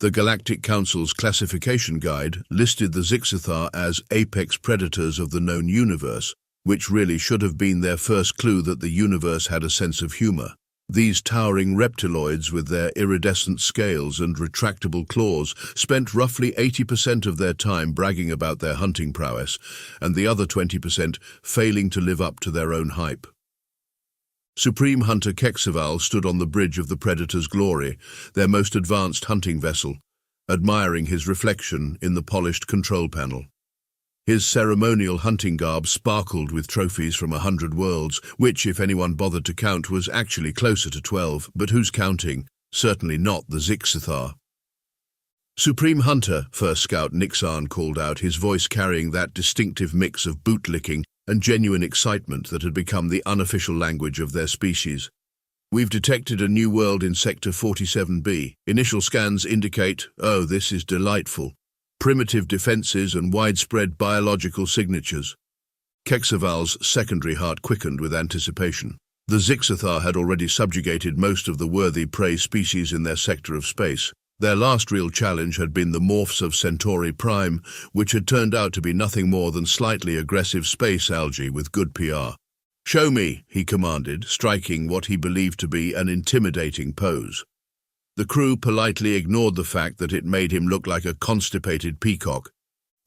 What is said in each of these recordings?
The Galactic Council's classification guide listed the Zyx'thar as apex predators of the known universe, which really should have been their first clue that the universe had a sense of humor. These towering reptiloids with their iridescent scales and retractable claws spent roughly 80% of their time bragging about their hunting prowess, and the other 20% failing to live up to their own hype. Supreme Hunter HFY stood on the bridge of the Predator's Glory, their most advanced hunting vessel, admiring his reflection in the polished control panel. His ceremonial hunting garb sparkled with trophies from 100 worlds, which, if anyone bothered to count, was actually closer to 12, but who's counting? Certainly not the Zyx'thar. Supreme Hunter, First Scout Nixon called out, his voice carrying that distinctive mix of bootlicking and genuine excitement that had become the unofficial language of their species. We've detected a new world in Sector 47B. Initial scans indicate, oh, this is delightful, primitive defenses and widespread biological signatures. HFY's secondary heart quickened with anticipation. The Zyx'thar had already subjugated most of the worthy prey species in their sector of space. Their last real challenge had been the morphs of Centauri Prime, which had turned out to be nothing more than slightly aggressive space algae with good PR. "Show me," he commanded, striking what he believed to be an intimidating pose. The crew politely ignored the fact that it made him look like a constipated peacock.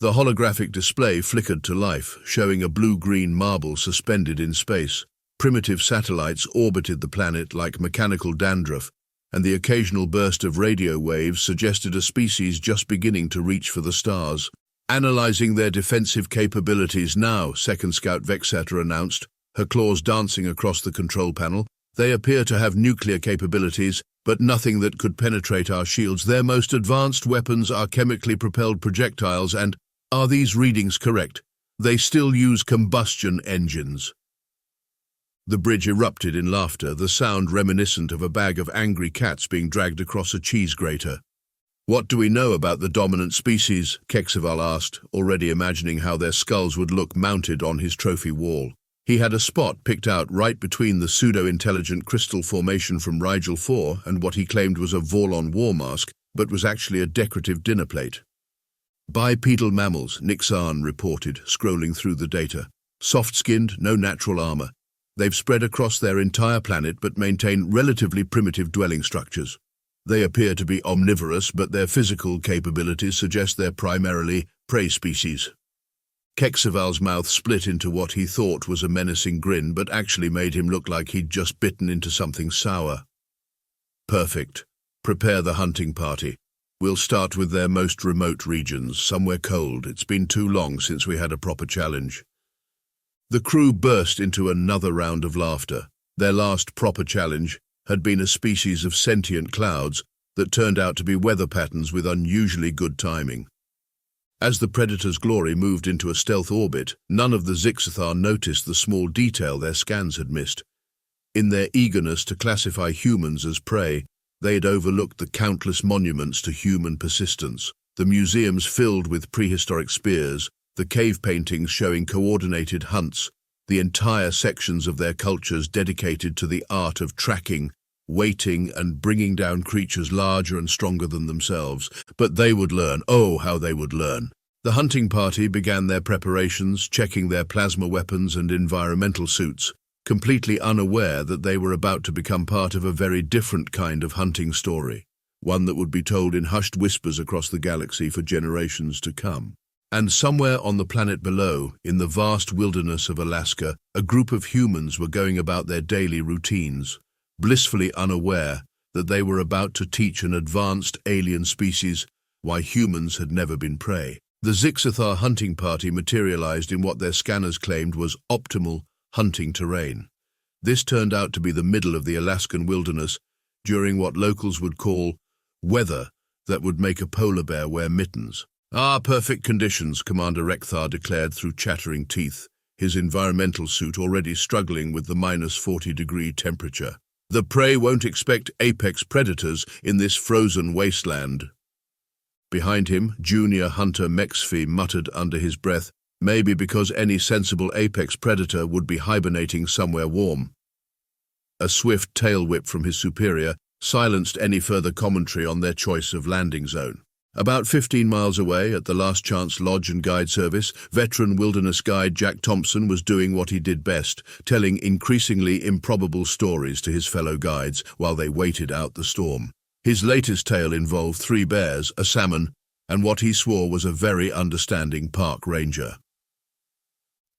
The holographic display flickered to life, showing a blue-green marble suspended in space. Primitive satellites orbited the planet like mechanical dandruff, and the occasional burst of radio waves suggested a species just beginning to reach for the stars. "Analyzing their defensive capabilities now," Second Scout Zyx'thar announced, her claws dancing across the control panel. "They appear to have nuclear capabilities, but nothing that could penetrate our shields. Their most advanced weapons are chemically propelled projectiles and, are these readings correct? They still use combustion engines." The bridge erupted in laughter, the sound reminiscent of a bag of angry cats being dragged across a cheese grater. "What do we know about the dominant species?" HFY asked, already imagining how their skulls would look mounted on his trophy wall. He had a spot picked out right between the pseudo-intelligent crystal formation from Rigel 4 and what he claimed was a Vorlon war mask, but was actually a decorative dinner plate. "Bipedal mammals," Nixon reported, scrolling through the data. "Soft-skinned, no natural armor. They've spread across their entire planet but maintain relatively primitive dwelling structures. They appear to be omnivorous, but their physical capabilities suggest they're primarily prey species." HFY's mouth split into what he thought was a menacing grin, but actually made him look like he'd just bitten into something sour. "Perfect. Prepare the hunting party. We'll start with their most remote regions, somewhere cold. It's been too long since we had a proper challenge." The crew burst into another round of laughter. Their last proper challenge had been a species of sentient clouds that turned out to be weather patterns with unusually good timing. As the Predator's Glory moved into a stealth orbit, none of the Zyx'thar noticed the small detail their scans had missed. In their eagerness to classify humans as prey, they had overlooked the countless monuments to human persistence, the museums filled with prehistoric spears, the cave paintings showing coordinated hunts, the entire sections of their cultures dedicated to the art of tracking, waiting, and bringing down creatures larger and stronger than themselves. But they would learn. Oh, how they would learn. The hunting party began their preparations, checking their plasma weapons and environmental suits, completely unaware that they were about to become part of a very different kind of hunting story, one that would be told in hushed whispers across the galaxy for generations to come. And somewhere on the planet below, in the vast wilderness of Alaska, a group of humans were going about their daily routines, blissfully unaware that they were about to teach an advanced alien species why humans had never been prey. The Zyx'thar hunting party materialized in what their scanners claimed was optimal hunting terrain. This turned out to be the middle of the Alaskan wilderness, during what locals would call weather that would make a polar bear wear mittens. "Ah, perfect conditions," Commander Zyx'thar declared through chattering teeth, his environmental suit already struggling with the -40-degree temperature. "The prey won't expect apex predators in this frozen wasteland." Behind him, Junior Hunter Mexfi muttered under his breath, maybe because any sensible apex predator would be hibernating somewhere warm. A swift tail whip from his superior silenced any further commentary on their choice of landing zone. About 15 miles away, at the Last Chance Lodge and Guide Service, veteran wilderness guide Jack Thompson was doing what he did best, telling increasingly improbable stories to his fellow guides while they waited out the storm. His latest tale involved 3 bears, a salmon, and what he swore was a very understanding park ranger.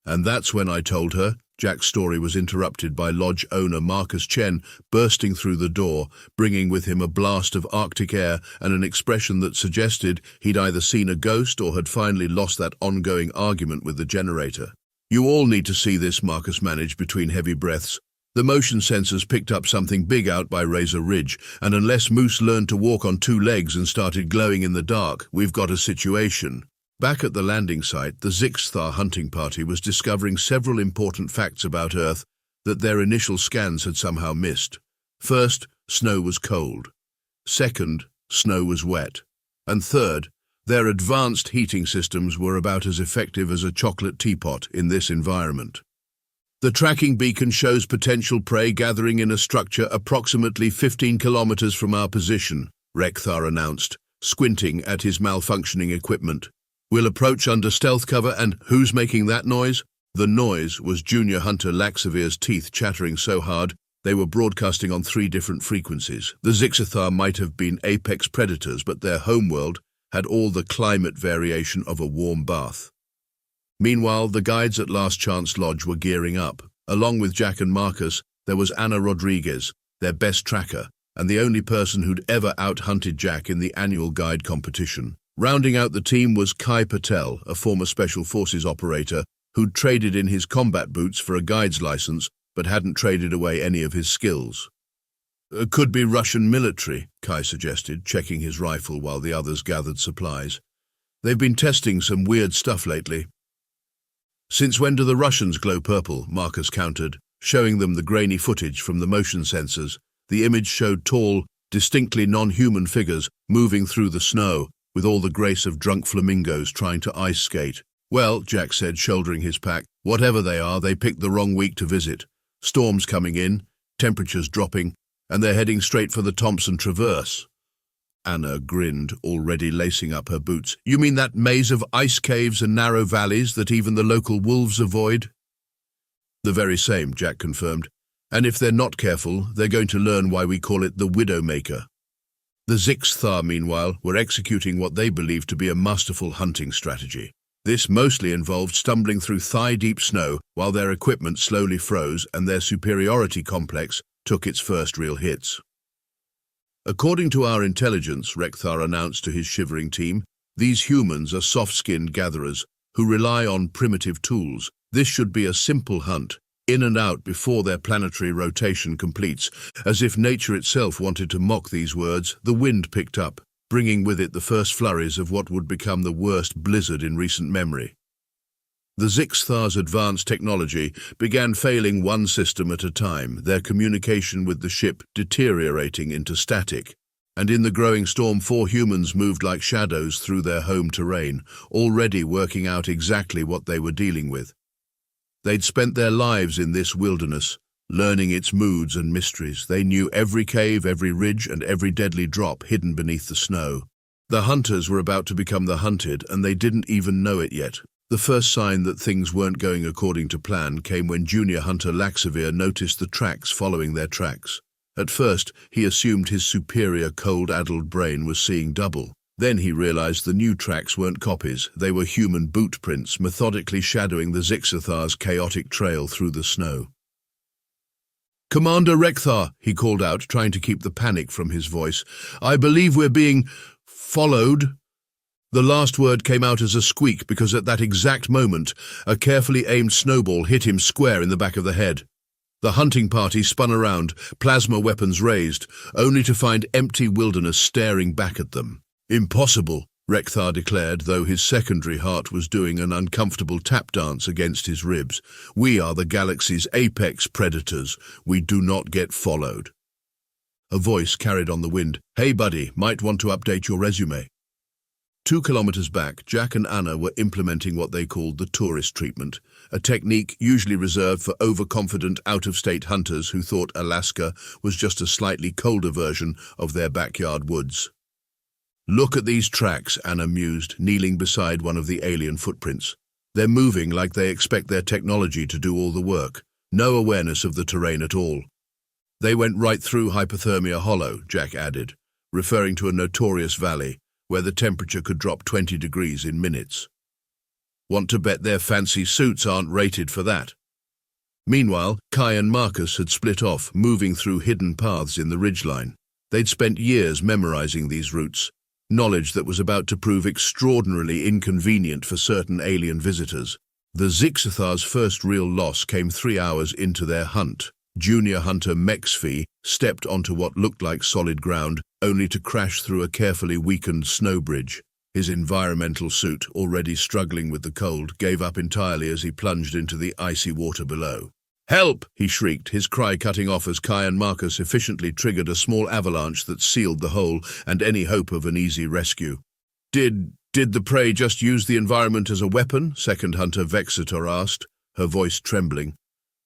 And that's when I told her. Jack's story was interrupted by lodge owner Marcus Chen bursting through the door, bringing with him a blast of Arctic air and an expression that suggested he'd either seen a ghost or had finally lost that ongoing argument with the generator. "You all need to see this," Marcus managed between heavy breaths. "The motion sensors picked up something big out by Razor Ridge, and unless Moose learned to walk on 2 legs and started glowing in the dark, we've got a situation." Back at the landing site, the Zyx'thar hunting party was discovering several important facts about Earth that their initial scans had somehow missed. First, snow was cold. Second, snow was wet. And third, their advanced heating systems were about as effective as a chocolate teapot in this environment. "The tracking beacon shows potential prey gathering in a structure approximately 15 kilometers from our position," Zyx'thar announced, squinting at his malfunctioning equipment. "We'll approach under stealth cover and who's making that noise?" The noise was junior hunter Laxavir's teeth chattering so hard they were broadcasting on 3 different frequencies. The Zyx'thar might have been apex predators, but their homeworld had all the climate variation of a warm bath. Meanwhile, the guides at Last Chance Lodge were gearing up. Along with Jack and Marcus, there was Ana Rodriguez, their best tracker, and the only person who'd ever out-hunted Jack in the annual guide competition. Rounding out the team was Kai Patel, a former Special Forces operator who'd traded in his combat boots for a guide's license but hadn't traded away any of his skills. "Could be Russian military," Kai suggested, checking his rifle while the others gathered supplies. "They've been testing some weird stuff lately." "Since when do the Russians glow purple?" Marcus countered, showing them the grainy footage from the motion sensors. The image showed tall, distinctly non-human figures moving through the snow, with all the grace of drunk flamingos trying to ice skate. "Well," Jack said, shouldering his pack, "whatever they are, they picked the wrong week to visit. Storms coming in, temperatures dropping, and they're heading straight for the Thompson Traverse." Anna grinned, already lacing up her boots. "You mean that maze of ice caves and narrow valleys that even the local wolves avoid?" "The very same," Jack confirmed. "And if they're not careful, they're going to learn why we call it the Widowmaker." The Zyx'thar, meanwhile, were executing what they believed to be a masterful hunting strategy. This mostly involved stumbling through thigh-deep snow while their equipment slowly froze and their superiority complex took its first real hits. "According to our intelligence," Zyx'thar announced to his shivering team, "these humans are soft-skinned gatherers who rely on primitive tools. This should be a simple hunt, in and out before their planetary rotation completes." As if nature itself wanted to mock these words, the wind picked up, bringing with it the first flurries of what would become the worst blizzard in recent memory. The Zyx'thar's advanced technology began failing one system at a time, their communication with the ship deteriorating into static. And in the growing storm, 4 humans moved like shadows through their home terrain, already working out exactly what they were dealing with. They'd spent their lives in this wilderness, learning its moods and mysteries. They knew every cave, every ridge, and every deadly drop hidden beneath the snow. The hunters were about to become the hunted, and they didn't even know it yet. The first sign that things weren't going according to plan came when junior hunter Laxavir noticed the tracks following their tracks. At first, he assumed his superior cold-addled brain was seeing double. Then he realized the new tracks weren't copies, they were human boot prints methodically shadowing the Zyx'thar's chaotic trail through the snow. "Commander Zyx'thar," he called out, trying to keep the panic from his voice, "I believe we're being followed." The last word came out as a squeak because at that exact moment, a carefully aimed snowball hit him square in the back of the head. The hunting party spun around, plasma weapons raised, only to find empty wilderness staring back at them. "Impossible," Zyx'thar declared, though his secondary heart was doing an uncomfortable tap dance against his ribs. "We are the galaxy's apex predators. We do not get followed." A voice carried on the wind. "Hey buddy, might want to update your resume." 2 kilometers back, Jack and Anna were implementing what they called the tourist treatment, a technique usually reserved for overconfident out-of-state hunters who thought Alaska was just a slightly colder version of their backyard woods. "Look at these tracks," Anna mused, kneeling beside one of the alien footprints. "They're moving like they expect their technology to do all the work. No awareness of the terrain at all." "They went right through Hypothermia Hollow," Jack added, referring to a notorious valley where the temperature could drop 20 degrees in minutes. "Want to bet their fancy suits aren't rated for that." Meanwhile, Kai and Marcus had split off, moving through hidden paths in the ridgeline. They'd spent years memorizing these routes, knowledge that was about to prove extraordinarily inconvenient for certain alien visitors. The Zyx'thar's first real loss came 3 hours into their hunt. Junior hunter HFY stepped onto what looked like solid ground, only to crash through a carefully weakened snow bridge. His environmental suit, already struggling with the cold, gave up entirely as he plunged into the icy water below. "Help!" he shrieked, his cry cutting off as Kai and Marcus efficiently triggered a small avalanche that sealed the hole and any hope of an easy rescue. Did the prey just use the environment as a weapon?" Second hunter Zyx'thar asked, her voice trembling.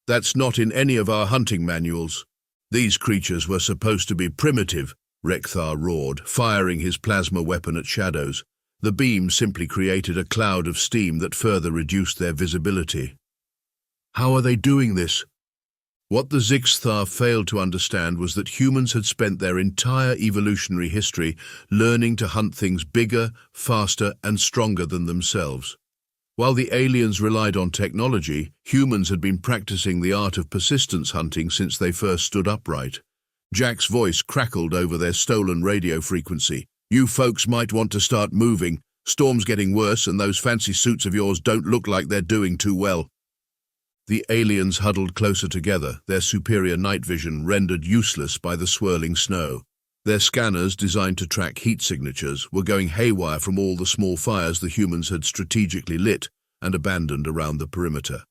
"That's not in any of our hunting manuals." "These creatures were supposed to be primitive," Zyx'thar roared, firing his plasma weapon at shadows. The beam simply created a cloud of steam that further reduced their visibility. "How are they doing this?" What the Zyx'thar failed to understand was that humans had spent their entire evolutionary history learning to hunt things bigger, faster, and stronger than themselves. While the aliens relied on technology, humans had been practicing the art of persistence hunting since they first stood upright. Jack's voice crackled over their stolen radio frequency. "You folks might want to start moving. Storm's getting worse and those fancy suits of yours don't look like they're doing too well." The aliens huddled closer together, their superior night vision rendered useless by the swirling snow. Their scanners, designed to track heat signatures, were going haywire from all the small fires the humans had strategically lit and abandoned around the perimeter.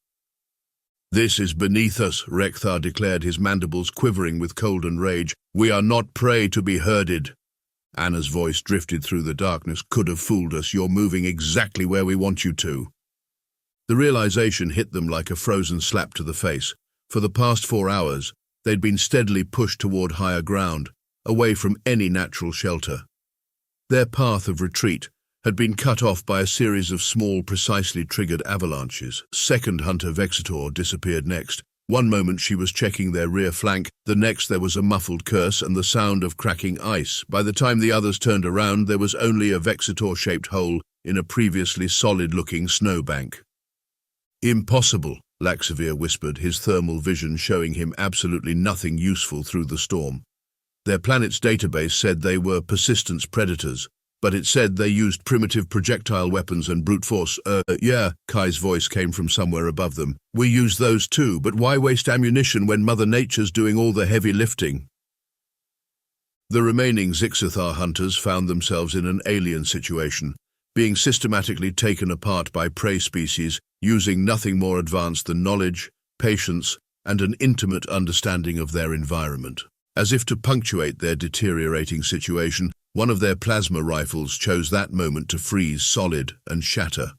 "This is beneath us," Zyx'thar declared, his mandibles quivering with cold and rage. "We are not prey to be herded." Anna's voice drifted through the darkness. "Could have fooled us. You're moving exactly where we want you to." The realization hit them like a frozen slap to the face. For the past 4 hours, they'd been steadily pushed toward higher ground, away from any natural shelter. Their path of retreat had been cut off by a series of small, precisely triggered avalanches. Second hunter Zyx'thar disappeared next. One moment she was checking their rear flank, the next there was a muffled curse and the sound of cracking ice. By the time the others turned around, there was only a Zyx'thar-shaped hole in a previously solid-looking snowbank. "Impossible," Laxavir whispered, his thermal vision showing him absolutely nothing useful through the storm. Their planet's database said they were persistence predators, but it said they used primitive projectile weapons and brute force. Yeah, Kai's voice came from somewhere above them. "We use those too, but why waste ammunition when Mother Nature's doing all the heavy lifting?" The remaining Zyx'thar hunters found themselves in an alien situation, being systematically taken apart by prey species using nothing more advanced than knowledge, patience, and an intimate understanding of their environment. As if to punctuate their deteriorating situation, one of their plasma rifles chose that moment to freeze solid and shatter.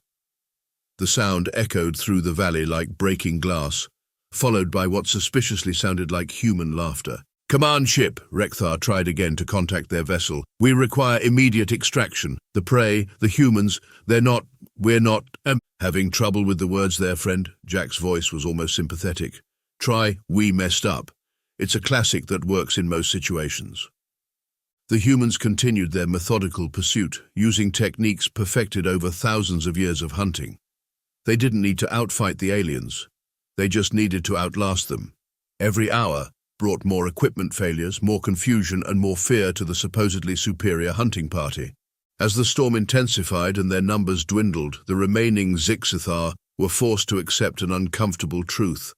The sound echoed through the valley like breaking glass, followed by what suspiciously sounded like human laughter. "Command ship," Zyx'thar tried again to contact their vessel. "We require immediate extraction. The prey, the humans, we're not, having trouble with the words there, friend?" Jack's voice was almost sympathetic. "Try, we messed up. It's a classic that works in most situations." The humans continued their methodical pursuit, using techniques perfected over thousands of years of hunting. They didn't need to outfight the aliens. They just needed to outlast them. Every hour brought more equipment failures, more confusion, and more fear to the supposedly superior hunting party. As the storm intensified and their numbers dwindled, the remaining Zyx'thar were forced to accept an uncomfortable truth.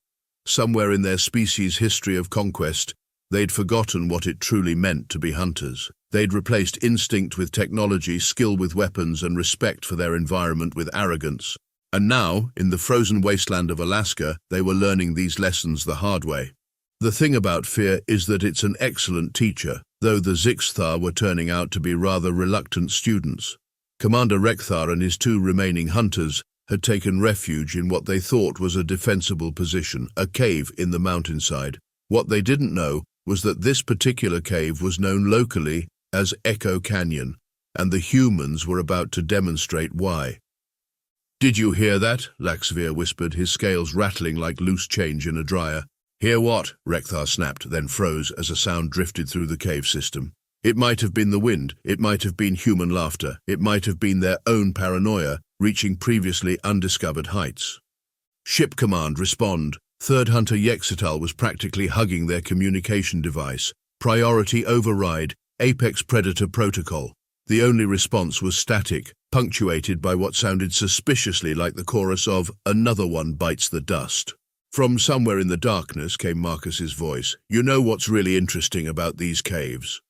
Somewhere in their species' history of conquest, they'd forgotten what it truly meant to be hunters. They'd replaced instinct with technology, skill with weapons, and respect for their environment with arrogance. And now, in the frozen wasteland of Alaska, they were learning these lessons the hard way. The thing about fear is that it's an excellent teacher, though the Zyx'thar were turning out to be rather reluctant students. Commander Zyx'thar and his two remaining hunters had taken refuge in what they thought was a defensible position, a cave in the mountainside. What they didn't know was that this particular cave was known locally as Echo Canyon, and the humans were about to demonstrate why. "Did you hear that?" Zyx'thar whispered, his scales rattling like loose change in a dryer. "Hear what?" Zyx'thar snapped, then froze as a sound drifted through the cave system. It might have been the wind, it might have been human laughter, it might have been their own paranoia, reaching previously undiscovered heights. "Ship command, respond." Third Hunter Zyx'thar was practically hugging their communication device. "Priority override, Apex Predator Protocol." The only response was static, punctuated by what sounded suspiciously like the chorus of "Another One Bites the Dust." From somewhere in the darkness came Marcus's voice. "You know what's really interesting about these caves?"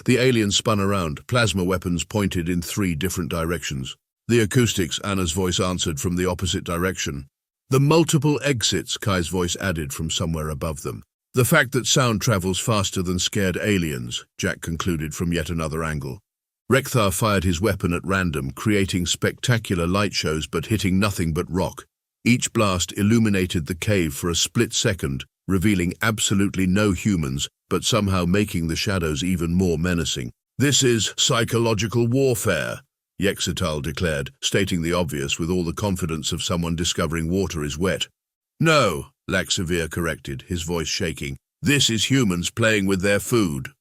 The alien spun around, plasma weapons pointed in 3 different directions. The acoustics, Anna's voice answered from the opposite direction. "The multiple exits," Kai's voice added from somewhere above them. "The fact that sound travels faster than scared aliens," Jack concluded from yet another angle. Zyx'thar fired his weapon at random, creating spectacular light shows but hitting nothing but rock. Each blast illuminated the cave for a split second, revealing absolutely no humans, but somehow making the shadows even more menacing. "This is psychological warfare," Zyx'thar declared, stating the obvious with all the confidence of someone discovering water is wet. "No," Zyx'thar corrected, his voice shaking. "This is humans playing with their food."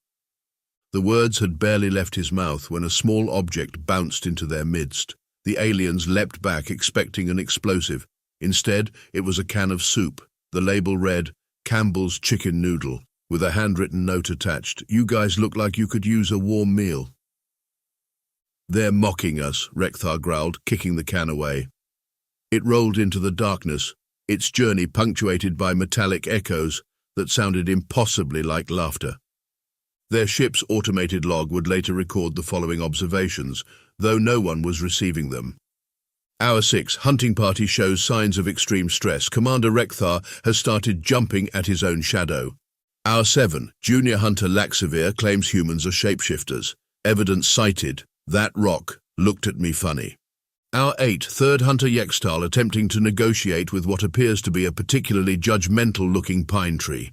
The words had barely left his mouth when a small object bounced into their midst. The aliens leapt back, expecting an explosive. Instead, it was a can of soup. The label read, "Campbell's Chicken Noodle," with a handwritten note attached. "You guys look like you could use a warm meal." "They're mocking us," Zyx'thar growled, kicking the can away. It rolled into the darkness, its journey punctuated by metallic echoes that sounded impossibly like laughter. Their ship's automated log would later record the following observations, though no one was receiving them. Hour 6, hunting party shows signs of extreme stress. Commander Zyx'thar has started jumping at his own shadow. Hour 7, junior hunter Zyx'thar claims humans are shapeshifters. Evidence cited. That rock looked at me funny. Hour 8, third hunter Zyx'thar attempting to negotiate with what appears to be a particularly judgmental-looking pine tree.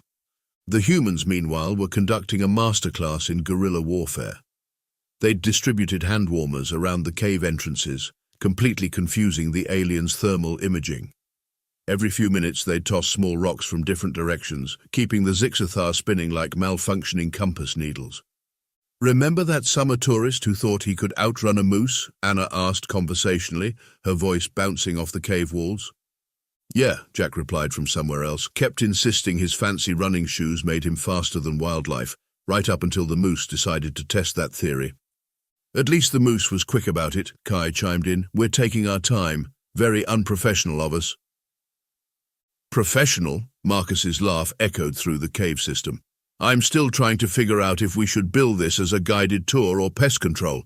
The humans, meanwhile, were conducting a masterclass in guerrilla warfare. They'd distributed hand warmers around the cave entrances, completely confusing the aliens' thermal imaging. Every few minutes they'd toss small rocks from different directions, keeping the Zyx'thar spinning like malfunctioning compass needles. "Remember that summer tourist who thought he could outrun a moose?" Anna asked conversationally, her voice bouncing off the cave walls. "Yeah," Jack replied from somewhere else, kept insisting his fancy running shoes made him faster than wildlife, right up until the moose decided to test that theory. "At least the moose was quick about it," Kai chimed in. "We're taking our time. Very unprofessional of us." "Professional?" Marcus's laugh echoed through the cave system. "I'm still trying to figure out if we should bill this as a guided tour or pest control."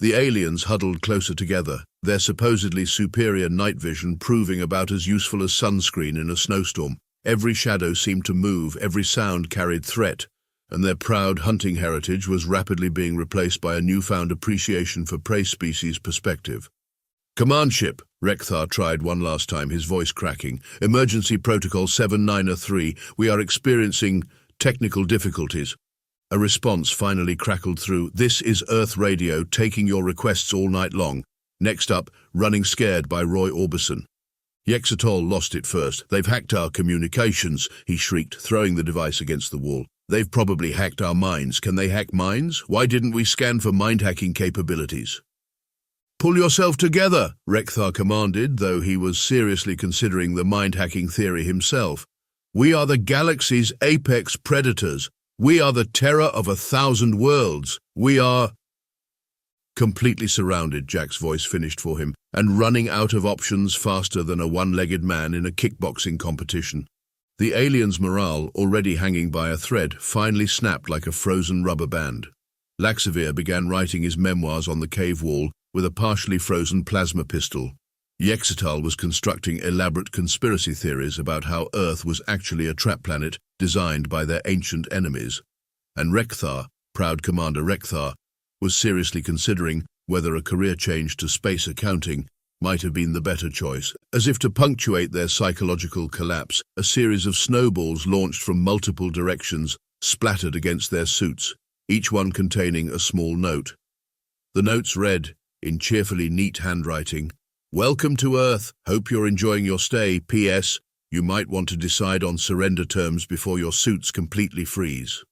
The aliens huddled closer together, their supposedly superior night vision proving about as useful as sunscreen in a snowstorm. Every shadow seemed to move, every sound carried threat, and their proud hunting heritage was rapidly being replaced by a newfound appreciation for prey species perspective. "Command ship," Zyx'thar tried one last time, his voice cracking. "Emergency Protocol 7903, we are experiencing technical difficulties." A response finally crackled through. "This is Earth Radio, taking your requests all night long. Next up, Running Scared by Roy Orbison." Zyx'thar lost it first. "They've hacked our communications," he shrieked, throwing the device against the wall. "They've probably hacked our minds. Can they hack minds? Why didn't we scan for mind-hacking capabilities?" "Pull yourself together," Zyx'thar commanded, though he was seriously considering the mind-hacking theory himself. "We are the galaxy's apex predators. We are the terror of 1,000 worlds. We are—" Completely surrounded, Jack's voice finished for him, and running out of options faster than a one-legged man in a kickboxing competition. The alien's morale, already hanging by a thread, finally snapped like a frozen rubber band. Zyx'thar began writing his memoirs on the cave wall with a partially frozen plasma pistol. Zyx'thar was constructing elaborate conspiracy theories about how Earth was actually a trap planet designed by their ancient enemies. And Zyx'thar, proud Commander Zyx'thar, was seriously considering whether a career change to space accounting might have been the better choice. As if to punctuate their psychological collapse, a series of snowballs launched from multiple directions splattered against their suits, each one containing a small note. The notes read, in cheerfully neat handwriting, "Welcome to Earth. Hope you're enjoying your stay. P.S. You might want to decide on surrender terms before your suits completely freeze."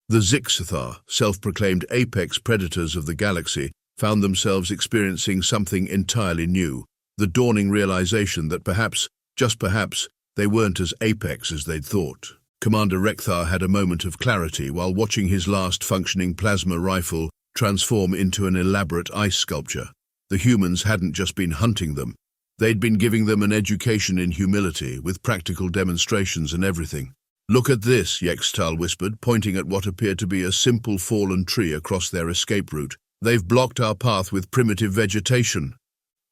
The Zyx'thar, self-proclaimed apex predators of the galaxy, found themselves experiencing something entirely new, the dawning realization that perhaps, just perhaps, they weren't as apex as they'd thought. Commander Zyx'thar had a moment of clarity while watching his last functioning plasma rifle transform into an elaborate ice sculpture. The humans hadn't just been hunting them. They'd been giving them an education in humility, with practical demonstrations and everything. "Look at this," Zyx'thar whispered, pointing at what appeared to be a simple fallen tree across their escape route. "They've blocked our path with primitive vegetation."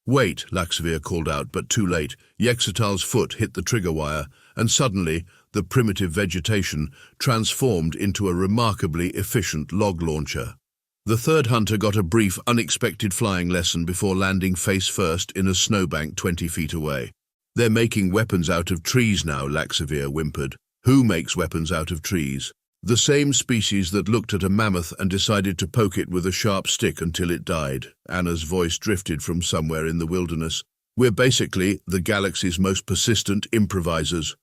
"Wait," Zyx'thar called out, but too late. Zyx'thar's foot hit the trigger wire, and suddenly the primitive vegetation transformed into a remarkably efficient log launcher. The third hunter got a brief, unexpected flying lesson before landing face first in a snowbank 20 feet away. "They're making weapons out of trees now," Zyx'thar whimpered. "Who makes weapons out of trees?" "The same species that looked at a mammoth and decided to poke it with a sharp stick until it died." Anna's voice drifted from somewhere in the wilderness. "We're basically the galaxy's most persistent improvisers."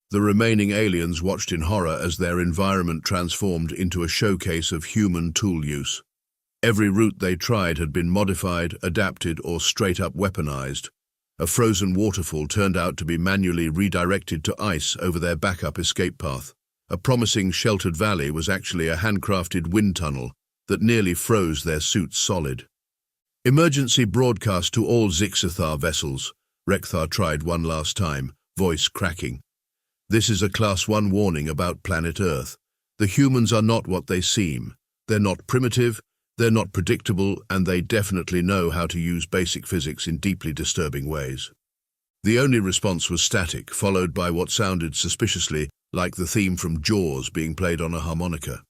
The remaining aliens watched in horror as their environment transformed into a showcase of human tool use. Every route they tried had been modified, adapted, or straight-up weaponized. A frozen waterfall turned out to be manually redirected to ice over their backup escape path. A promising sheltered valley was actually a handcrafted wind tunnel that nearly froze their suits solid. "Emergency broadcast to all Zyx'thar vessels." Zyx'thar tried one last time, voice cracking. "This is a Class 1 warning about planet Earth. The humans are not what they seem. They're not primitive, they're not predictable, and they definitely know how to use basic physics in deeply disturbing ways." The only response was static, followed by what sounded suspiciously like the theme from Jaws being played on a harmonica.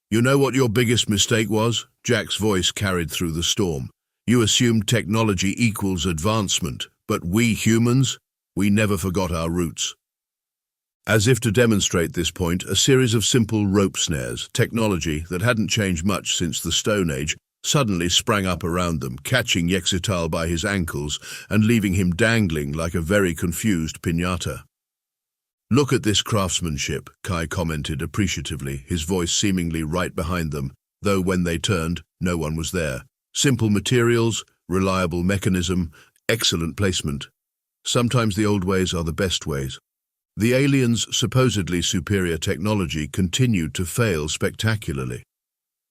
"You know what your biggest mistake was?" Jack's voice carried through the storm. "You assumed technology equals advancement, but we humans, we never forgot our roots." As if to demonstrate this point, a series of simple rope snares, technology that hadn't changed much since the Stone Age, suddenly sprang up around them, catching Zyx'thar by his ankles and leaving him dangling like a very confused piñata. "Look at this craftsmanship," Kai commented appreciatively, his voice seemingly right behind them, though when they turned, no one was there. "Simple materials, reliable mechanism, excellent placement. Sometimes the old ways are the best ways." The aliens' supposedly superior technology continued to fail spectacularly.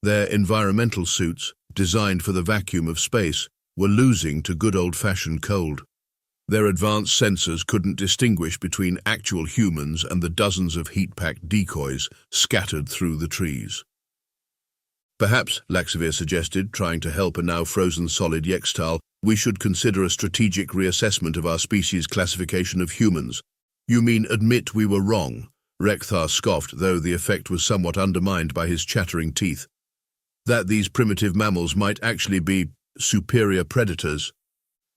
Their environmental suits, designed for the vacuum of space, were losing to good old-fashioned cold. Their advanced sensors couldn't distinguish between actual humans and the dozens of heat-packed decoys scattered through the trees. "Perhaps," Zyx'thar suggested, trying to help a now frozen solid Zyx'thar, "we should consider a strategic reassessment of our species' classification of humans." "You mean admit we were wrong?" Zyx'thar scoffed, though the effect was somewhat undermined by his chattering teeth. "That these primitive mammals might actually be superior predators?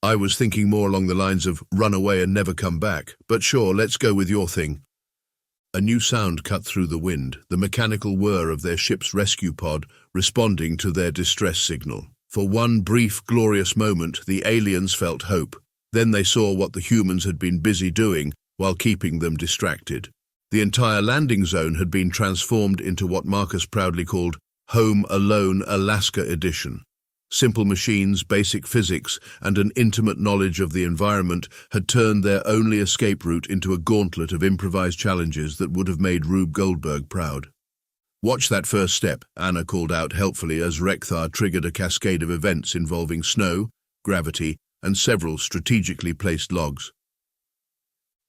I was thinking more along the lines of run away and never come back, but sure, let's go with your thing." A new sound cut through the wind, the mechanical whir of their ship's rescue pod responding to their distress signal. For one brief, glorious moment, the aliens felt hope. Then they saw what the humans had been busy doing while keeping them distracted. The entire landing zone had been transformed into what Marcus proudly called Home Alone Alaska Edition. Simple machines, basic physics, and an intimate knowledge of the environment had turned their only escape route into a gauntlet of improvised challenges that would have made Rube Goldberg proud. "Watch that first step," Anna called out helpfully as Zyx'thar triggered a cascade of events involving snow, gravity, and several strategically placed logs.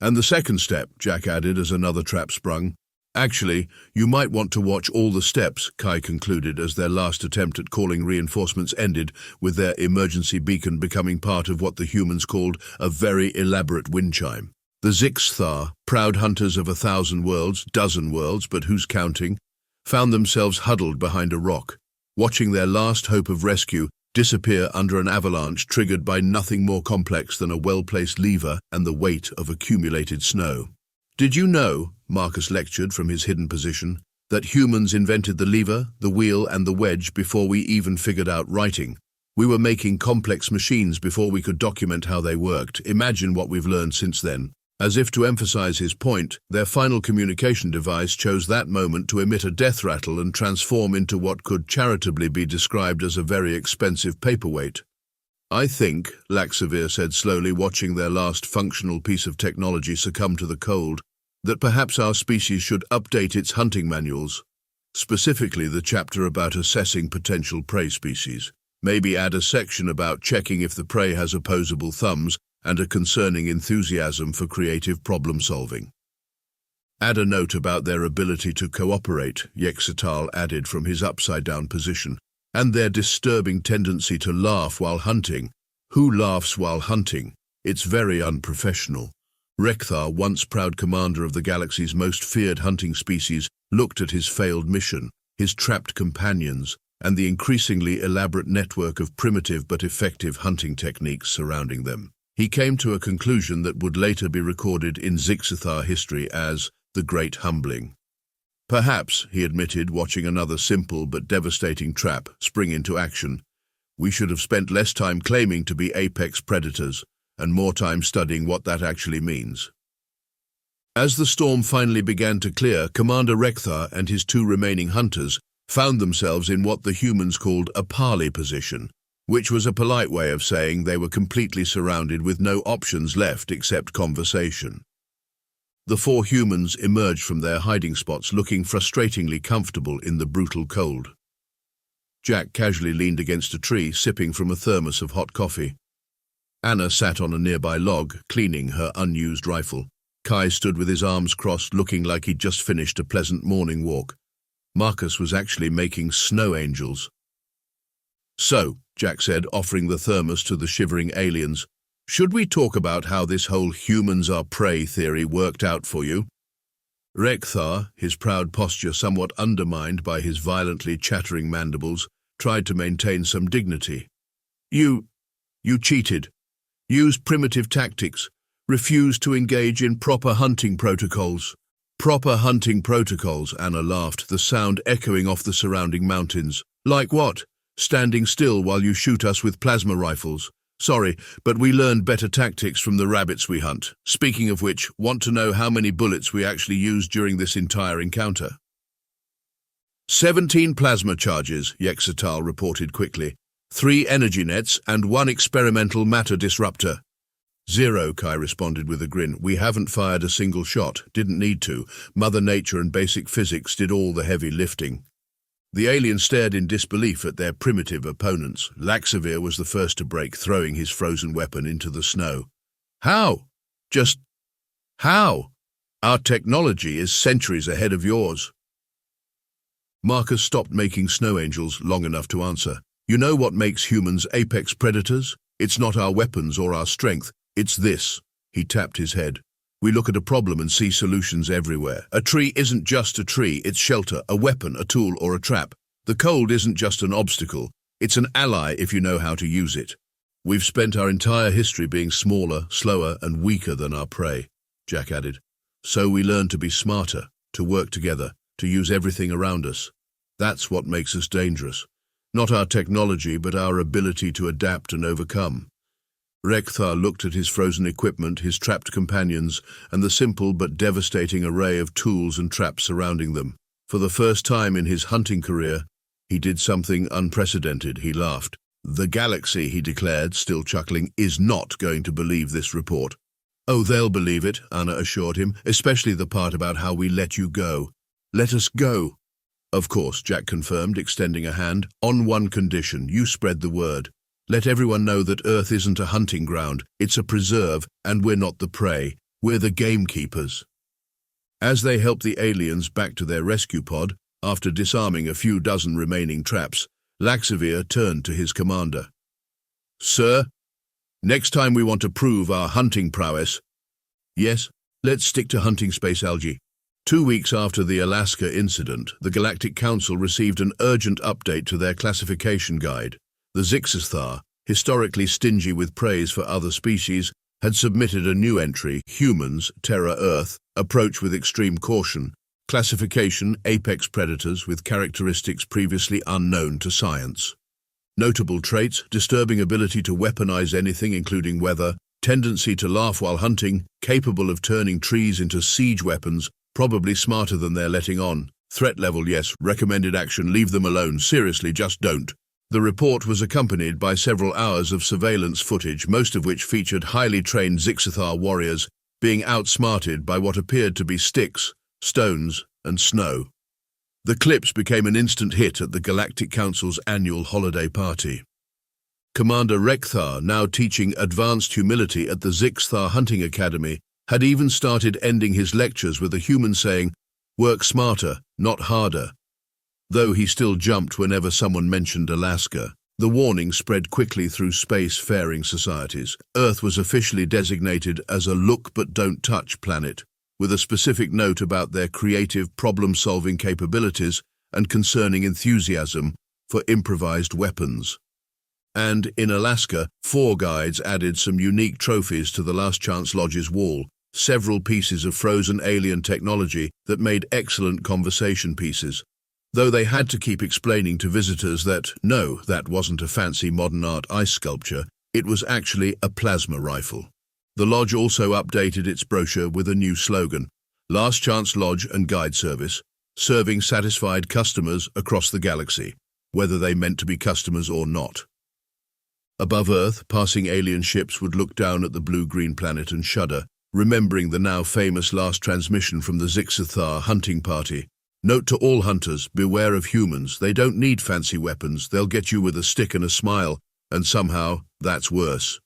"And the second step," Jack added as another trap sprung. "Actually, you might want to watch all the steps," Kai concluded as their last attempt at calling reinforcements ended, with their emergency beacon becoming part of what the humans called a very elaborate wind chime. The Zyx'thar, proud hunters of 1,000 worlds, dozen worlds, but who's counting, found themselves huddled behind a rock. watching their last hope of rescue disappear under an avalanche triggered by nothing more complex than a well-placed lever and the weight of accumulated snow. "Did you know," Marcus lectured from his hidden position, "that humans invented the lever, the wheel, and the wedge before we even figured out writing? We were making complex machines before we could document how they worked. Imagine what we've learned since then." As if to emphasize his point, their final communication device chose that moment to emit a death rattle and transform into what could charitably be described as a very expensive paperweight. "I think," Zyx'thar said slowly, watching their last functional piece of technology succumb to the cold, "that perhaps our species should update its hunting manuals, specifically the chapter about assessing potential prey species. Maybe add a section about checking if the prey has opposable thumbs and a concerning enthusiasm for creative problem-solving. Add a note about their ability to cooperate," Zyx'thar added from his upside-down position, "and their disturbing tendency to laugh while hunting. Who laughs while hunting? It's very unprofessional." Zyx'thar, once proud commander of the galaxy's most feared hunting species, looked at his failed mission, his trapped companions, and the increasingly elaborate network of primitive but effective hunting techniques surrounding them. He came to a conclusion that would later be recorded in Zyx'thar history as the Great Humbling. "Perhaps," he admitted, watching another simple but devastating trap spring into action, "we should have spent less time claiming to be apex predators and more time studying what that actually means." As the storm finally began to clear, Commander Zyx'thar and his two remaining hunters found themselves in what the humans called a parley position, which was a polite way of saying they were completely surrounded with no options left except conversation. The four humans emerged from their hiding spots looking frustratingly comfortable in the brutal cold. Jack casually leaned against a tree, sipping from a thermos of hot coffee. Anna sat on a nearby log, cleaning her unused rifle. Kai stood with his arms crossed, looking like he'd just finished a pleasant morning walk. Marcus was actually making snow angels. "So," Jack said, offering the thermos to the shivering aliens, "should we talk about how this whole humans are prey theory worked out for you?" Zyx'thar, his proud posture somewhat undermined by his violently chattering mandibles, tried to maintain some dignity. You cheated, used primitive tactics, refused to engage in proper hunting protocols." "Proper hunting protocols," Anna laughed, the sound echoing off the surrounding mountains. "Like what? Standing still while you shoot us with plasma rifles? Sorry, but we learned better tactics from the rabbits we hunt. Speaking of which, want to know how many bullets we actually used during this entire encounter?" 17 plasma charges, Zyx'thar reported quickly. 3 energy nets and 1 experimental matter disruptor. 0, Kai responded with a grin. "We haven't fired a single shot, didn't need to. Mother Nature and basic physics did all the heavy lifting." The aliens stared in disbelief at their primitive opponents. Zyx'thar was the first to break, throwing his frozen weapon into the snow. "How? Just how? Our technology is centuries ahead of yours." Marcus stopped making snow angels long enough to answer. "You know what makes humans apex predators? It's not our weapons or our strength. It's this." He tapped his head. "We look at a problem and see solutions everywhere. A tree isn't just a tree, it's shelter, a weapon, a tool, or a trap. The cold isn't just an obstacle, it's an ally if you know how to use it. We've spent our entire history being smaller, slower, and weaker than our prey," Jack added. "So we learn to be smarter, to work together, to use everything around us. That's what makes us dangerous. Not our technology, but our ability to adapt and overcome." Zyx'thar looked at his frozen equipment, his trapped companions, and the simple but devastating array of tools and traps surrounding them. For the first time in his hunting career, he did something unprecedented. He laughed. "The galaxy," he declared, still chuckling, "is not going to believe this report." "Oh, they'll believe it," Anna assured him, "especially the part about how we let you go." "Let us go?" "Of course," Jack confirmed, extending a hand, "on one condition: you spread the word. Let everyone know that Earth isn't a hunting ground, it's a preserve, and we're not the prey, we're the gamekeepers." As they helped the aliens back to their rescue pod, after disarming a few dozen remaining traps, Zyx'thar turned to his commander. "Sir, next time we want to prove our hunting prowess." "Yes, let's stick to hunting space algae." 2 weeks after the Alaska incident, the Galactic Council received an urgent update to their classification guide. The Zyx'thar, historically stingy with praise for other species, had submitted a new entry: humans, Terra Earth, approach with extreme caution. Classification: apex predators with characteristics previously unknown to science. Notable traits: disturbing ability to weaponize anything including weather, tendency to laugh while hunting, capable of turning trees into siege weapons, probably smarter than they're letting on. Threat level: yes. Recommended action: leave them alone. Seriously, just don't. The report was accompanied by several hours of surveillance footage, most of which featured highly trained Zyx'thar warriors being outsmarted by what appeared to be sticks, stones, and snow. The clips became an instant hit at the Galactic Council's annual holiday party. Commander Zyx'thar, now teaching advanced humility at the Zyx'thar Hunting Academy, had even started ending his lectures with a human saying, "Work smarter, not harder." Though he still jumped whenever someone mentioned Alaska. The warning spread quickly through space-faring societies. Earth was officially designated as a look but don't touch planet, with a specific note about their creative problem-solving capabilities and concerning enthusiasm for improvised weapons. And in Alaska, 4 guides added some unique trophies to the Last Chance Lodge's wall, several pieces of frozen alien technology that made excellent conversation pieces, though they had to keep explaining to visitors that, no, that wasn't a fancy modern art ice sculpture, it was actually a plasma rifle. The lodge also updated its brochure with a new slogan: Last Chance Lodge and Guide Service, serving satisfied customers across the galaxy, whether they meant to be customers or not. Above Earth, passing alien ships would look down at the blue-green planet and shudder, remembering the now famous last transmission from the Zyx'thar hunting party. Note to all hunters: beware of humans. They don't need fancy weapons. They'll get you with a stick and a smile, and somehow, that's worse.